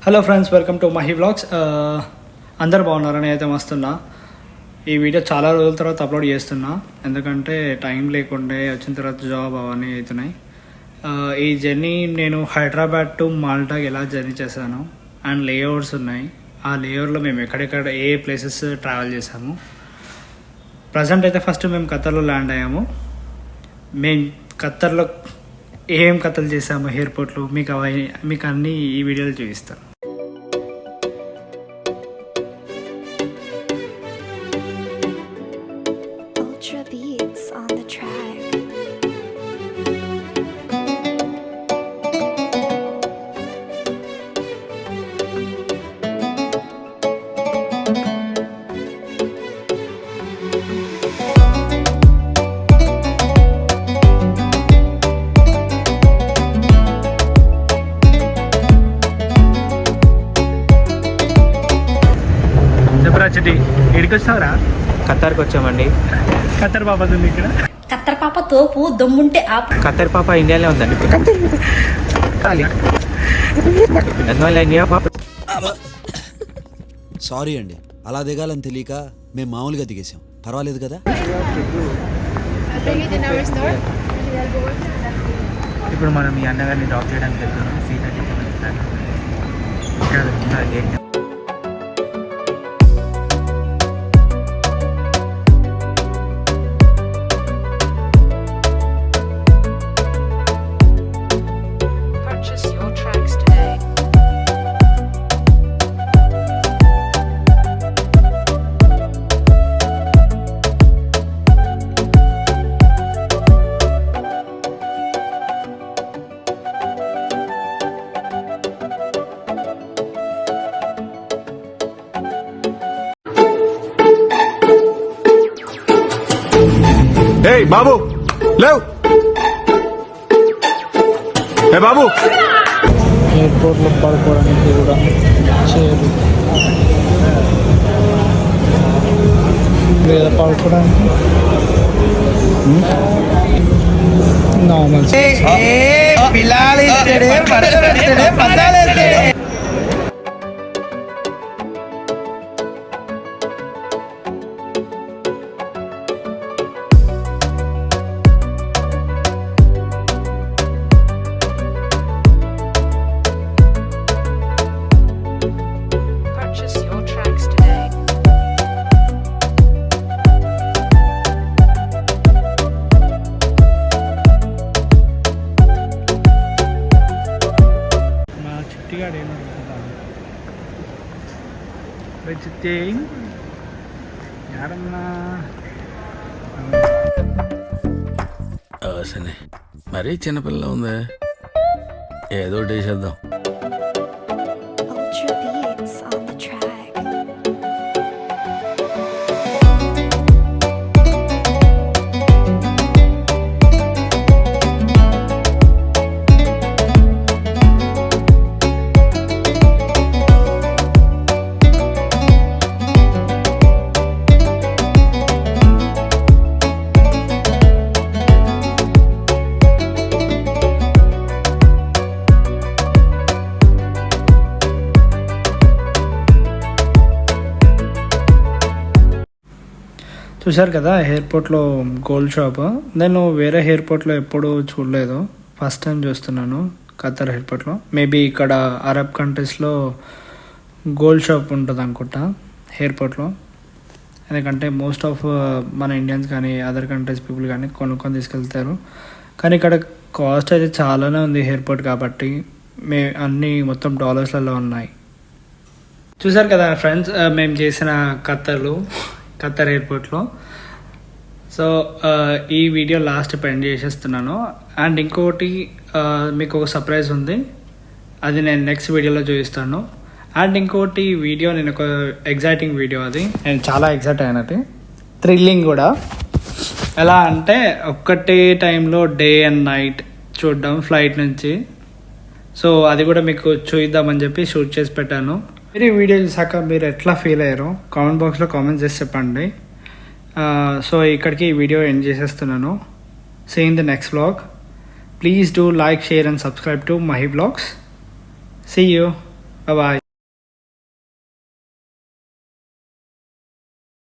Hello friends, welcome to Mahi vlogs. అందరు బాగున్నారని అయితే వస్తున్నా. ఈ వీడియో చాలా రోజుల తర్వాత అప్లోడ్ చేస్తున్నా, ఎందుకంటే టైం లేకుండే వచ్చిన తర్వాత జాబ్ అవన్నీ అవుతున్నాయి. ఈ జర్నీ నేను హైదరాబాద్ టు మాల్టాకి ఎలా జర్నీ చేశాను అండ్ లేఅవుట్స్ ఉన్నాయి. ఆ లేఅవుట్లో మేము ఎక్కడెక్కడ ఏ ప్లేసెస్ ట్రావెల్ చేసాము. ప్రజెంట్ అయితే ఫస్ట్ మేము ఖత్తర్లో ల్యాండ్ అయ్యాము. మేము ఖత్తర్లో ఏం కథలు చేసాము ఎయిర్పోర్ట్లో మీకు అన్నీ ఈ వీడియోలో చూపిస్తాను. Ultra beats on the track. Chitti ఇక్కడికి వచ్చినావురా? ఖత్తర్కి వచ్చామండి. ఖత్తర్ పాప ఉంది ఇక్కడ. ఖత్తర్ పాప తోపు దమ్ముంటే ఆపు. ఖత్తర్ పాప ఇండియాలో ఉందండి. సారీ అండి, అలా దిగాలని తెలియక మేము మామూలుగా దిగేసాం. పర్వాలేదు కదా. ఇప్పుడు మనం మీ అన్నగారిని డ్రాప్ చేయడానికి వెళ్తున్నాం. Seat Purchase your tracks today. Hey బాబు లేవ్. హే బాబు. ఎయిర్పోర్ట్లో పడుకోవడానికి కూడా చేయరు లేదా పడుకోవడానికి normal. Purchase your tracks today. మా చిట్టిగాడు ఏమనుకుంటాను చిట్టి యాడన్నా సరే, మరీ చిన్నపిల్ల ఉంది, ఏదో ఒకటి వేసేద్దాం. Ultra beats on the track. చూశారు కదా ఎయిర్పోర్ట్లో గోల్డ్ షాప్. నేను వేరే ఎయిర్పోర్ట్లో ఎప్పుడూ చూడలేదు, ఫస్ట్ టైం చూస్తున్నాను ఖత్తర్ ఎయిర్పోర్ట్లో. మేబీ ఇక్కడ అరబ్ కంట్రీస్లో గోల్డ్ షాప్ ఉంటుంది అనుకుంటా ఎయిర్పోర్ట్లో, ఎందుకంటే మోస్ట్ ఆఫ్ మన ఇండియన్స్ కానీ అదర్ కంట్రీస్ పీపుల్ కానీ కొనుక్కొని తీసుకెళ్తారు. కానీ ఇక్కడ కాస్ట్ అయితే చాలానే ఉంది ఎయిర్పోర్ట్ కాబట్టి. అన్నీ మొత్తం డాలర్స్లలో ఉన్నాయి. చూశారు కదా ఫ్రెండ్స్, మేము చేసిన ఖత్తర్ ఎయిర్పోర్ట్లో. సో ఈ వీడియో లాస్ట్ ఎండ్ చేసేస్తున్నాను. అండ్ ఇంకోటి మీకు ఒక సర్ప్రైజ్ ఉంది, అది నేను నెక్స్ట్ వీడియోలో చూపిస్తాను. అండ్ ఇంకోటి వీడియో నేను ఒక ఎగ్జైటింగ్ వీడియో, అది నేను చాలా ఎగ్జైట్ అయినది, థ్రిల్లింగ్ కూడా. ఎలా అంటే ఒక్కటే టైంలో డే అండ్ నైట్ చూడడం ఫ్లైట్ నుంచి. సో అది కూడా మీకు చూద్దామని చెప్పి షూట్ చేసి పెట్టాను. మీరు ఈ వీడియో చూసాక మీరు ఎట్లా ఫీల్ అయ్యారో కామెంట్ బాక్స్లో కామెంట్స్ చేసి చెప్పండి. సో ఇక్కడికి ఈ వీడియో ఎండ్ చేసేస్తున్నాను. See in the next vlog. Please do like, share and subscribe to Mahi Vlogs. See you. Bye.